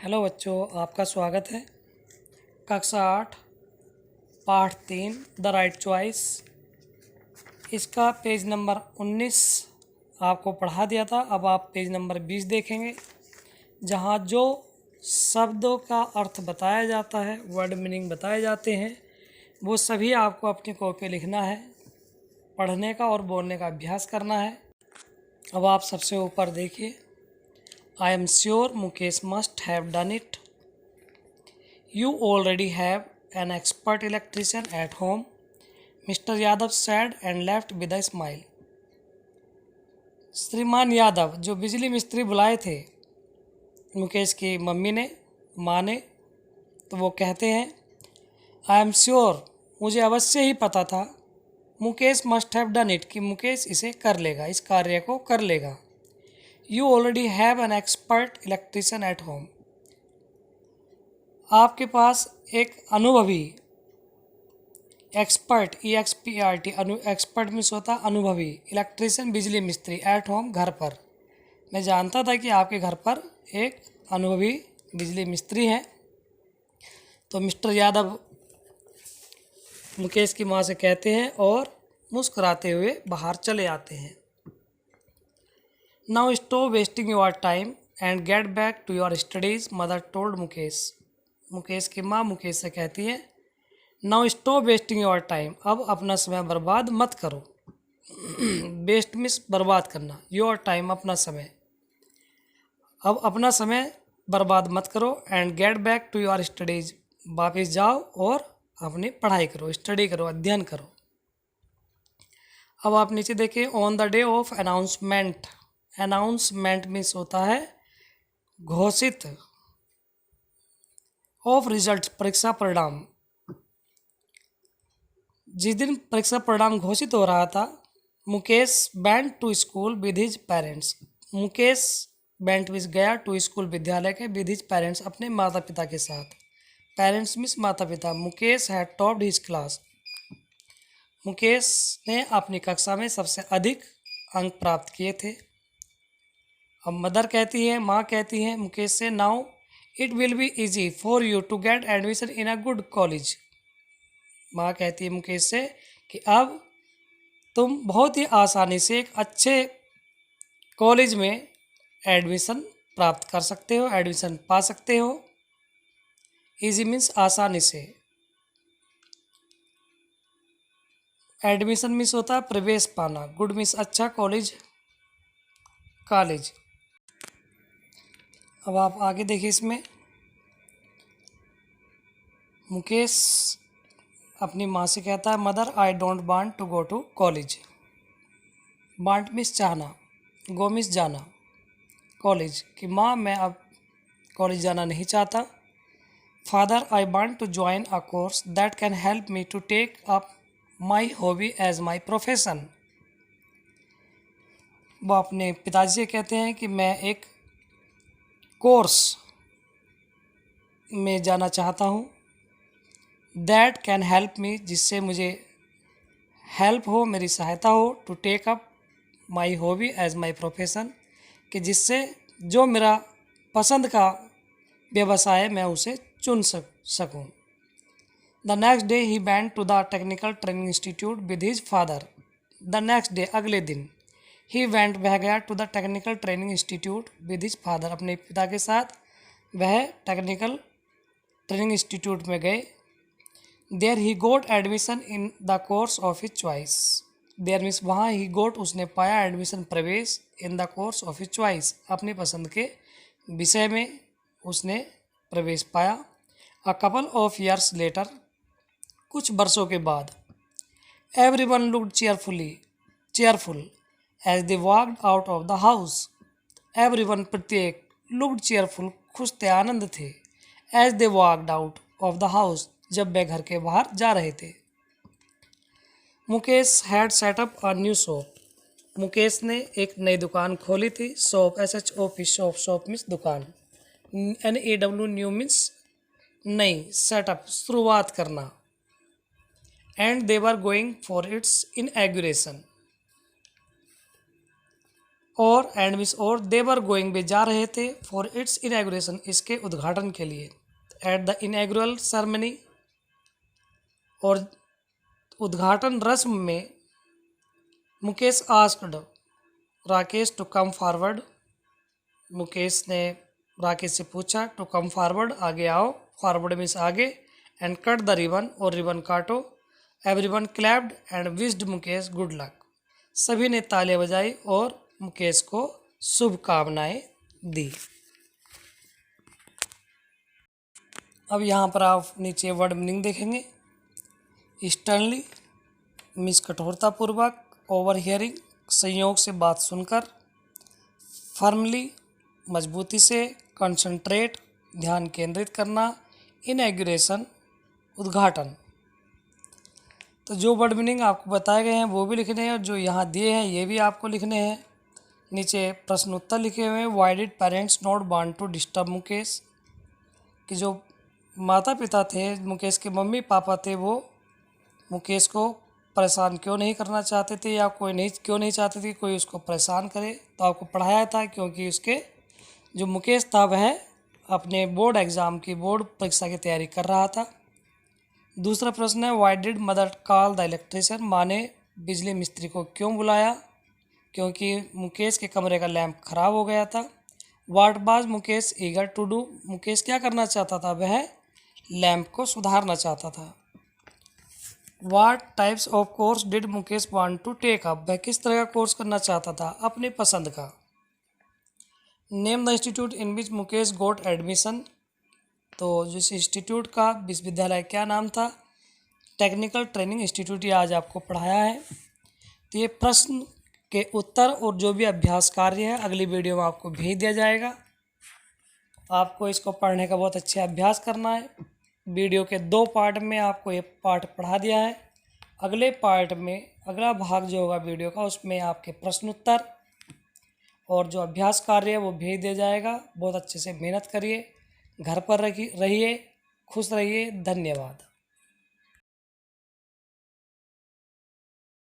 Hello बच्चों, आपका स्वागत है। कक्षा 8 पाठ 3 द राइट चॉइस। इसका पेज नंबर 19 आपको पढ़ा दिया था। अब आप पेज नंबर 20 देखेंगे, जहाँ जो शब्दों का अर्थ बताया जाता है, वर्ड मीनिंग बताए जाते हैं, वो सभी आपको अपनी कॉपी पे लिखना है, पढ़ने का और बोलने का अभ्यास करना है। अब आप सबसे ऊपर देखिए, I am sure Mukesh must have done it. You already have an expert electrician at home, Mr. Yadav said and left with a smile. श्रीमान यादव जो बिजली मिस्त्री बुलाए थे मुकेश की मम्मी ने, माँ ने, तो वो कहते हैं आई एम श्योर, मुझे अवश्य ही पता था, Mukesh must have done it, कि मुकेश इसे कर लेगा, इस कार्य को कर लेगा। You already have an expert electrician at home, आपके पास एक अनुभवी, एक्सपर्ट EXPERT, एक्सपर्ट मीन्स होता अनुभवी, इलेक्ट्रिशियन बिजली मिस्त्री, एट होम घर पर। मैं जानता था कि आपके घर पर एक अनुभवी बिजली मिस्त्री है। तो मिस्टर यादव मुकेश की माँ से कहते हैं और मुस्कुराते हुए बाहर चले आते हैं। Now stop wasting your time and get back to your studies, mother told Mukesh. Mukesh की माँ मुकेश से कहती है now stop wasting your time, अब अपना समय बर्बाद मत करो। वेस्ट मीन्स बर्बाद करना, योर टाइम अपना समय, अब अपना समय बर्बाद मत करो। And get back to your studies, वापस जाओ और अपनी पढ़ाई करो, स्टडी करो, अध्ययन करो। अब आप नीचे देखिए, on the day of announcement, announcement means होता है घोषित, ऑफ रिजल्ट परीक्षा परिणाम, जिस दिन परीक्षा परिणाम घोषित हो रहा था, Mukesh went to school with his parents, Mukesh went means गया, टू स्कूल विद्यालय के, विद हिज पेरेंट्स अपने माता पिता के साथ, पेरेंट्स मीन्स माता पिता। Mukesh had topped his class, Mukesh ने अपनी कक्षा में सबसे अधिक अंक प्राप्त किए थे। अब मदर कहती है, माँ कहती है मुकेश से now it will be easy for you to get admission in a good college, माँ कहती है मुकेश से कि अब तुम बहुत ही आसानी से एक अच्छे कॉलेज में एडमिशन प्राप्त कर सकते हो, एडमिशन पा सकते हो। इजी मीन्स आसानी से, एडमिशन मीन्स होता है प्रवेश पाना, गुड मीन्स अच्छा, कॉलेज कॉलेज। अब आप आगे देखिए, इसमें मुकेश अपनी माँ से कहता है mother I don't want to go to college, want means चाहना, गो मीन्स जाना, कॉलेज की माँ मैं अब कॉलेज जाना नहीं चाहता। Father I want to join a course that can help me to take up my hobby as my profession, वो अपने पिताजी से कहते हैं कि मैं एक कोर्स में जाना चाहता हूँ, दैट कैन हेल्प मी, जिससे मुझे हेल्प हो, मेरी सहायता हो, to take up my hobby as my profession, कि जिससे जो मेरा पसंद का व्यवसाय है मैं उसे चुन सकूं। The next day he went to the technical training institute with his father, the next day अगले दिन, ही वेंट वह गया, to the technical training institute with his father अपने पिता के साथ वह टेक्निकल ट्रेनिंग इंस्टीट्यूट में गए। There he got admission in the course of his choice, there means वहाँ ही गोट उसने पाया, एडमिशन प्रवेश, in the course of his choice अपनी पसंद के विषय में उसने प्रवेश पाया। A couple of years later, कुछ वर्षों के बाद, everyone looked cheerful as they walked out of the house, everyone प्रत्येक, लुक्ड चेयरफुल खुश थे, आनंद थे, as they walked out of the house जब वे घर के बाहर जा रहे थे। Mukesh had setup a new shop, Mukesh ने एक नई दुकान खोली थी, shop SHOP shop, shop means दुकान, NEW न्यू मीन्स नई, सेटअप शुरुआत करना, and they were going for its inauguration, और एंड मिस और देवर गोइंग वे जा रहे थे फॉर इट्स इनॉग्रेशन इसके उद्घाटन के लिए। एट द इनॉग्रल सेरेमनी और उद्घाटन रस्म में Mukesh asked Rakesh to come forward. Mukesh ने राकेश से पूछा टू कम फॉरवर्ड आगे आओ, फॉरवर्ड मीन्स आगे, एंड कट द रिबन और रिबन काटो। Everyone clapped and wished Mukesh good luck. सभी ने तालियां बजाई और मुकेश को शुभकामनाएं दी। अब यहाँ पर आप नीचे वर्ड मीनिंग देखेंगे। स्टर्नली मीन्स कठोरतापूर्वक, ओवर हियरिंग संयोग से बात सुनकर, फर्मली मजबूती से, कंसंट्रेट ध्यान केंद्रित करना, इनॉग्रेशन उद्घाटन। तो जो वर्ड मीनिंग आपको बताए गए हैं वो भी लिखने हैं और जो यहाँ दिए हैं ये भी आपको लिखने हैं। नीचे प्रश्न उत्तर लिखे हुए हैं। Why did parents not want to disturb Mukesh, कि जो माता पिता थे, मुकेश के मम्मी पापा थे, वो मुकेश को परेशान क्यों नहीं करना चाहते थे या क्यों नहीं चाहते थे कोई उसको परेशान करे। तो आपको पढ़ाया था क्योंकि उसके जो मुकेश था वह अपने बोर्ड एग्ज़ाम की बोर्ड परीक्षा की तैयारी कर रहा था। दूसरा प्रश्न है why did mother call the electrician, माँ ने बिजली मिस्त्री को क्यों बुलाया, क्योंकि मुकेश के कमरे का लैंप खराब हो गया था। What was Mukesh eager to do, Mukesh क्या करना चाहता था, वह लैंप को सुधारना चाहता था। What types of course did Mukesh want to take up, वह किस तरह का कोर्स करना चाहता था, अपनी पसंद का। Name the institute in which Mukesh got admission, तो जिस इंस्टीट्यूट का विश्वविद्यालय क्या नाम था, टेक्निकल ट्रेनिंग इंस्टीट्यूट, ये आज आपको पढ़ाया है। तो ये प्रश्न के उत्तर और जो भी अभ्यास कार्य है अगली वीडियो में आपको भेज दिया जाएगा। आपको इसको पढ़ने का बहुत अच्छा अभ्यास करना है। वीडियो के 2 पार्ट में आपको ये पार्ट पढ़ा दिया है। अगले पार्ट में अगला भाग जो होगा वीडियो का उसमें आपके प्रश्न उत्तर और जो अभ्यास कार्य है वो भेज दिया जाएगा। बहुत अच्छे से मेहनत करिए, घर पर रहिए, खुश रहिए। धन्यवाद।